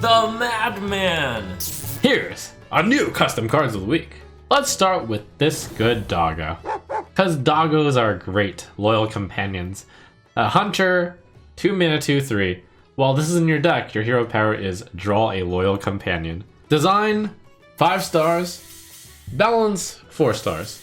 the Madman! Here's our new custom cards of the week. Let's start with this good doggo, because doggos are great, loyal companions. A hunter, 2 mana, 2/3. While this is in your deck, your hero power is draw a loyal companion. Design, 5 stars. Balance, 4 stars.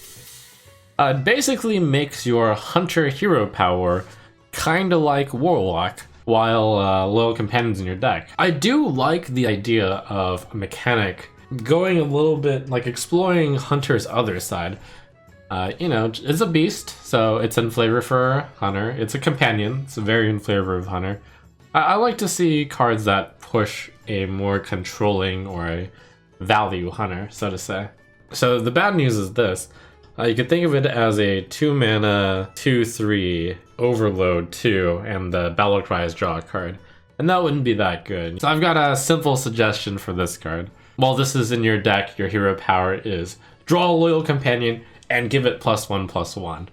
It basically makes your hunter hero power kinda like Warlock, while loyal companions in your deck. I do like the idea of a mechanic going a little bit, like exploring Hunter's other side. You know, it's a beast, so it's in flavor for Hunter. It's a companion, it's very in flavor of Hunter. I like to see cards that push a more controlling or a value Hunter, so to say. So the bad news is this. You could think of it as a 2 mana, 2/3 overload 2, and the Battle Cries draw a card. And that wouldn't be that good. So I've got a simple suggestion for this card. While this is in your deck, your hero power is draw a loyal companion and give it +1/+1.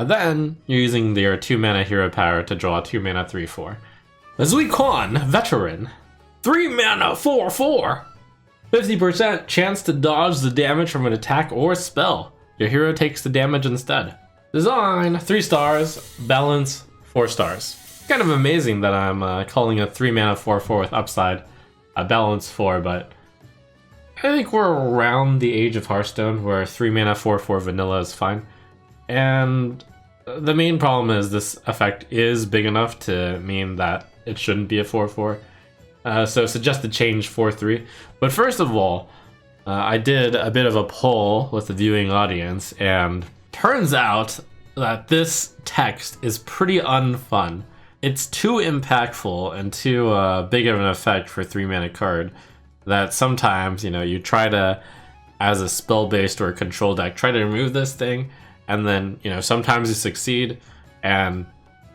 Then you're using your 2 mana hero power to draw a 2 mana 3/4. Zui Quan, Veteran, 3 mana 4/4. 50% chance to dodge the damage from an attack or spell. Your hero takes the damage instead. Design, 3 stars. Balance, 4 stars. Kind of amazing that I'm calling a 3 mana 4/4 with upside a balance 4, but I think we're around the age of Hearthstone where 3 mana 4/4 vanilla is fine. And the main problem is this effect is big enough to mean that it shouldn't be a 4/4. So suggested change 4/3. But first of all, I did a bit of a poll with the viewing audience, and turns out that this text is pretty unfun. It's too impactful and too big of an effect for a 3 mana card that sometimes, you know, you try to, as a spell-based or a control deck, try to remove this thing, and then, you know, sometimes you succeed, and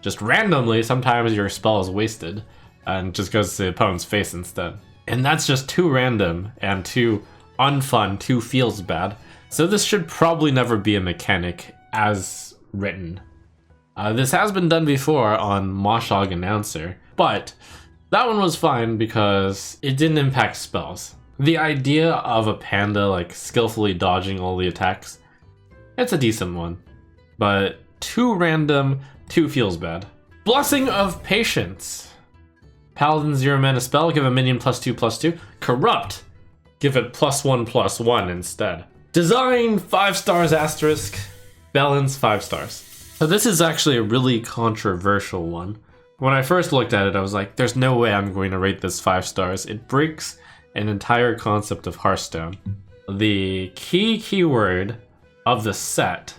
just randomly, sometimes your spell is wasted and just goes to the opponent's face instead. And that's just too random and too unfun, too feels bad. So this should probably never be a mechanic as written. This has been done before on Moshog Announcer, but that one was fine because it didn't impact spells. The idea of a panda like skillfully dodging all the attacks, it's a decent one, but too random, too feels bad. Blessing of Patience. Paladin 0 mana spell, give a minion +2/+2. Corrupt, give it +1/+1 instead. Design, 5 stars asterisk. Balance, 5 stars. So this is actually a really controversial one. When I first looked at it, I was like, there's no way I'm going to rate this 5 stars. It breaks an entire concept of Hearthstone. The key keyword of the set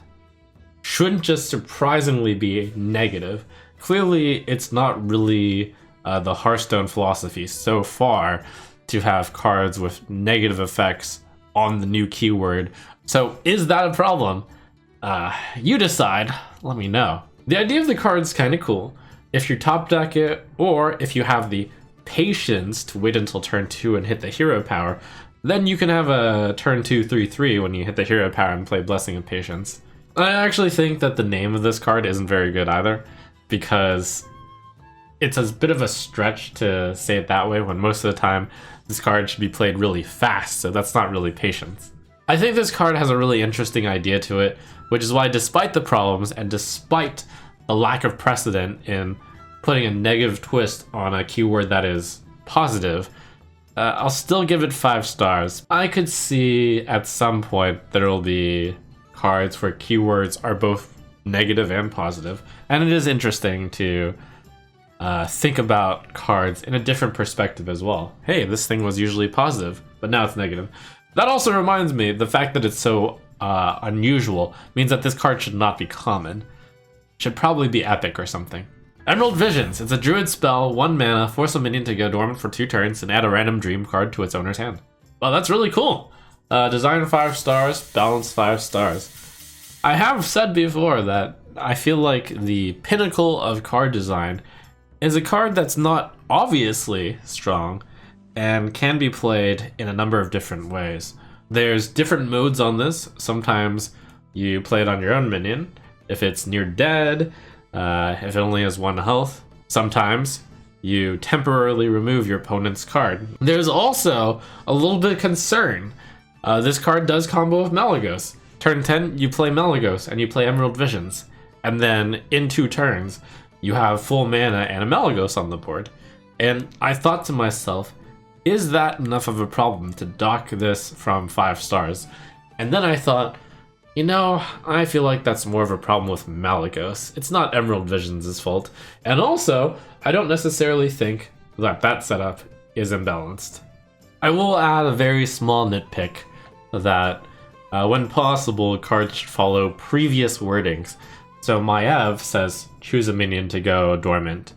shouldn't just surprisingly be negative. Clearly, it's not really the Hearthstone philosophy so far to have cards with negative effects on the new keyword. So is that a problem? You decide, let me know. The idea of the card is kind of cool. If you top deck it, or if you have the patience to wait until turn 2 and hit the hero power, then you can have a turn 2 3/3 when you hit the hero power and play Blessing of Patience. I actually think that the name of this card isn't very good either, because it's a bit of a stretch to say it that way when most of the time this card should be played really fast, so that's not really patience. I think this card has a really interesting idea to it, which is why despite the problems and despite the lack of precedent in putting a negative twist on a keyword that is positive, I'll still give it 5 stars. I could see at some point there will be cards where keywords are both negative and positive, and it is interesting to think about cards in a different perspective as well. Hey, this thing was usually positive, but now it's negative. That also reminds me, the fact that it's so unusual means that this card should not be common. It should probably be epic or something. Emerald Visions. It's a druid spell, 1 mana, force a minion to go dormant for 2 turns, and add a random dream card to its owner's hand. Well, that's really cool. Design 5 stars, balance 5 stars. I have said before that I feel like the pinnacle of card design is a card that's not obviously strong and can be played in a number of different ways. There's different modes on this. Sometimes you play it on your own minion, if it's near dead, if it only has 1 health. Sometimes you temporarily remove your opponent's card. There's also a little bit of concern. This card does combo with Malygos. Turn 10, you play Malygos and you play Emerald Visions. And then in 2 turns, you have full mana and a Malygos on the board. And I thought to myself, is that enough of a problem to dock this from 5 stars? And then I thought, you know, I feel like that's more of a problem with Malygos. It's not Emerald Visions' fault. And also, I don't necessarily think that that setup is imbalanced. I will add a very small nitpick that when possible, cards should follow previous wordings. So Maev says, choose a minion to go dormant.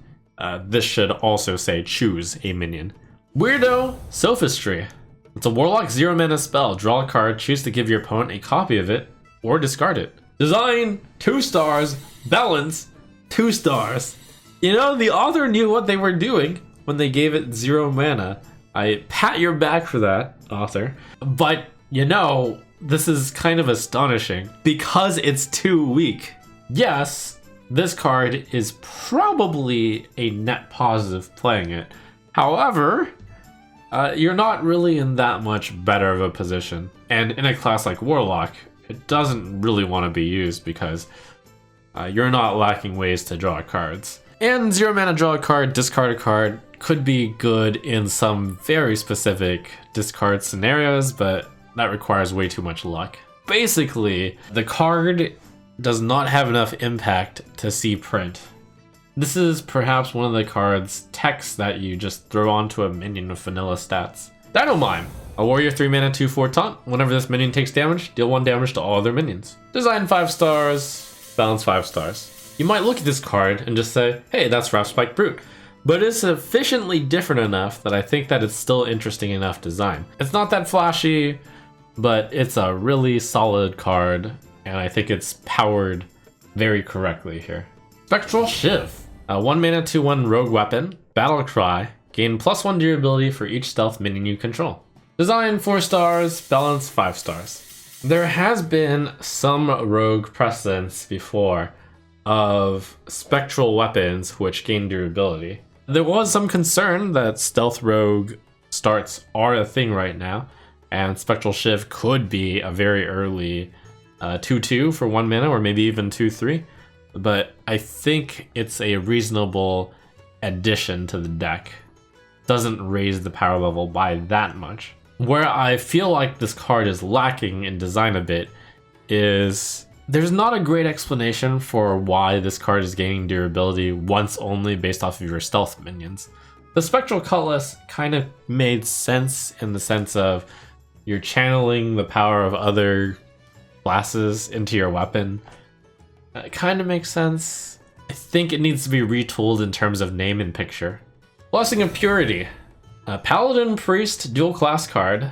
This should also say, choose a minion. Weirdo Sophistry. It's a Warlock 0 mana spell. Draw a card, choose to give your opponent a copy of it, or discard it. Design, 2 stars. Balance, 2 stars. You know, the author knew what they were doing when they gave it 0 mana. I pat your back for that, author. But, you know, this is kind of astonishing because it's too weak. Yes, this card is probably a net positive playing it. However, you're not really in that much better of a position. And in a class like Warlock, it doesn't really want to be used because you're not lacking ways to draw cards. And 0 mana draw a card, discard a card could be good in some very specific discard scenarios, but that requires way too much luck. Basically, the card does not have enough impact to see print. This is perhaps one of the card's text that you just throw onto a minion with vanilla stats. Dynamime. A warrior 3 mana 2/4 taunt. Whenever this minion takes damage, deal 1 damage to all other minions. Design 5 stars, balance 5 stars. You might look at this card and just say, hey, that's Wrath Spike Brute. But it's sufficiently different enough that I think that it's still interesting enough design. It's not that flashy, but it's a really solid card, and I think it's powered very correctly here. Spectral Shift. A 1 mana 2/1 rogue weapon. Battle Cry. Gain +1 durability for each stealth minion you control. Design 4 stars, balance 5 stars. There has been some rogue precedence before of spectral weapons which gain durability. There was some concern that stealth rogue starts are a thing right now, and Spectral Shift could be a very early 2/2 for 1 mana, or maybe even 2/3. But I think it's a reasonable addition to the deck. Doesn't raise the power level by that much. Where I feel like this card is lacking in design a bit is there's not a great explanation for why this card is gaining durability once only based off of your stealth minions. The Spectral Cutlass kind of made sense in the sense of you're channeling the power of other classes into your weapon. It kind of makes sense. I think it needs to be retooled in terms of name and picture. Blessing of Purity. A Paladin Priest dual class card.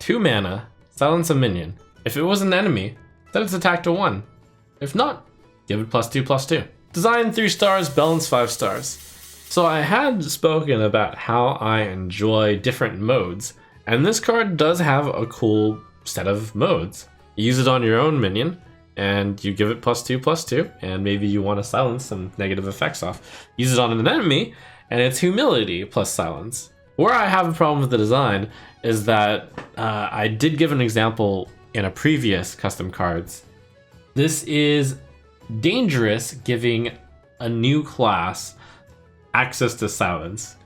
2 mana. Silence a minion. If it was an enemy, set its attack to 1. If not, give it +2/+2. Design 3 stars, balance 5 stars. So I had spoken about how I enjoy different modes, and this card does have a cool set of modes. You use it on your own minion, and you give it +2/+2, and maybe you want to silence some negative effects off. Use it on an enemy, and it's Humility plus Silence. Where I have a problem with the design is that I did give an example in a previous custom cards. This is dangerous, giving a new class access to silence.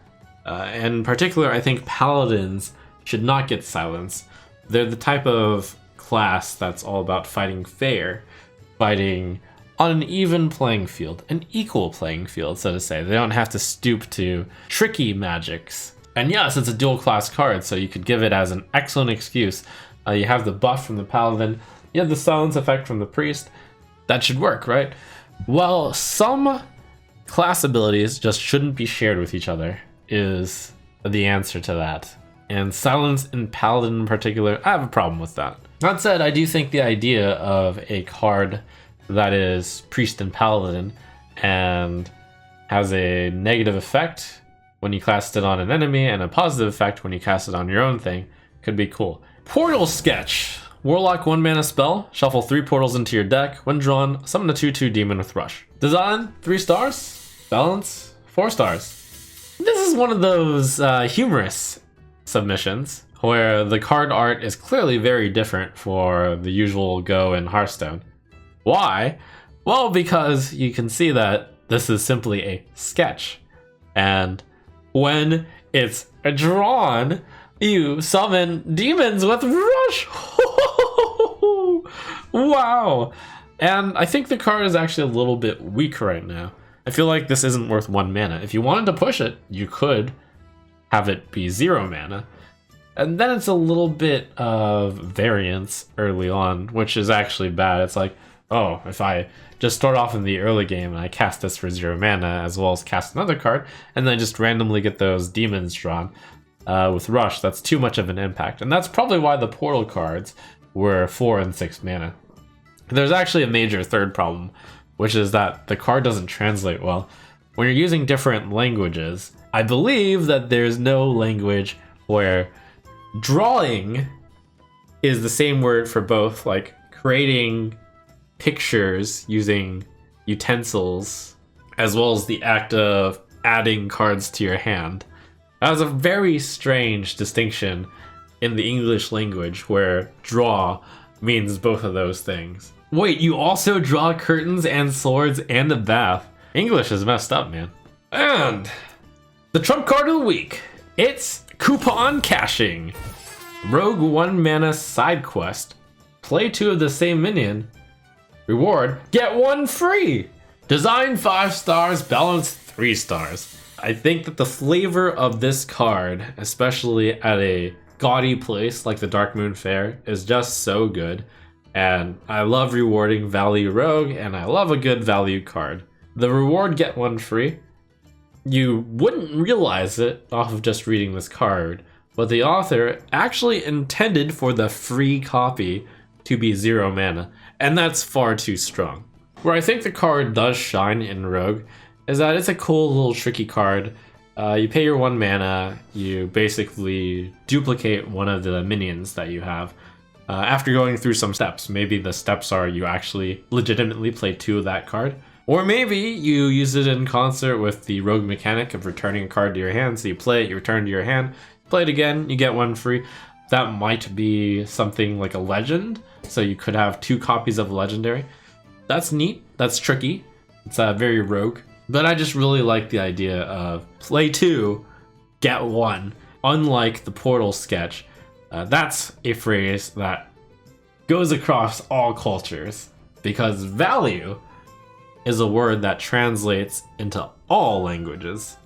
In particular, I think Paladins should not get silence. They're the type of class that's all about fighting fair, fighting on an even playing field, an equal playing field, so to say. They don't have to stoop to tricky magics. And yes, it's a dual class card, so you could give it as an excellent excuse. You have the buff from the Paladin, you have the silence effect from the Priest. That should work, right? Well, some class abilities just shouldn't be shared with each other, is the answer to that. And silence in Paladin in particular, I have a problem with that. That said, I do think the idea of a card that is Priest and Paladin and has a negative effect when you cast it on an enemy and a positive effect when you cast it on your own thing could be cool. Portal Sketch. Warlock 1 mana spell. Shuffle 3 portals into your deck. When drawn, summon a 2/2 demon with Rush. Design 3 stars. Balance 4 stars. This is one of those humorous submissions where the card art is clearly very different for the usual Go and Hearthstone. Why? Well, because you can see that this is simply a sketch. And when it's drawn, you summon demons with Rush! Wow! And I think the card is actually a little bit weak right now. I feel like this isn't worth 1 mana. If you wanted to push it, you could have it be 0 mana. And then it's a little bit of variance early on, which is actually bad. It's like, oh, if I just start off in the early game and I cast this for 0 mana, as well as cast another card, and then just randomly get those demons drawn with Rush, that's too much of an impact. And that's probably why the Portal cards were 4 and 6 mana. There's actually a major third problem, which is that the card doesn't translate well. When you're using different languages, I believe that there's no language where drawing is the same word for both, like creating pictures using utensils, as well as the act of adding cards to your hand. That was a very strange distinction in the English language where draw means both of those things. Wait, you also draw curtains and swords and a bath? English is messed up, man. And the trump card of the week, it's Coupon Caching. Rogue 1 mana side quest. Play 2 of the same minion. Reward, get 1 free. Design 5 stars, balance 3 stars. I think that the flavor of this card, especially at a gaudy place like the Dark Moon Fair, is just so good. And I love rewarding value rogue, and I love a good value card. The reward, get 1 free. You wouldn't realize it off of just reading this card, but the author actually intended for the free copy to be 0 mana, and that's far too strong. Where I think the card does shine in Rogue is that it's a cool little tricky card. You pay your 1 mana, you basically duplicate one of the minions that you have. After going through some steps, maybe the steps are you actually legitimately play 2 of that card. Or maybe you use it in concert with the rogue mechanic of returning a card to your hand. So you play it, you return to your hand, play it again, you get 1 free. That might be something like a legend. So you could have 2 copies of a legendary. That's neat, that's tricky. It's very rogue. But I just really like the idea of play 2, get 1. Unlike the Portal sketch, that's a phrase that goes across all cultures, because value is a word that translates into all languages.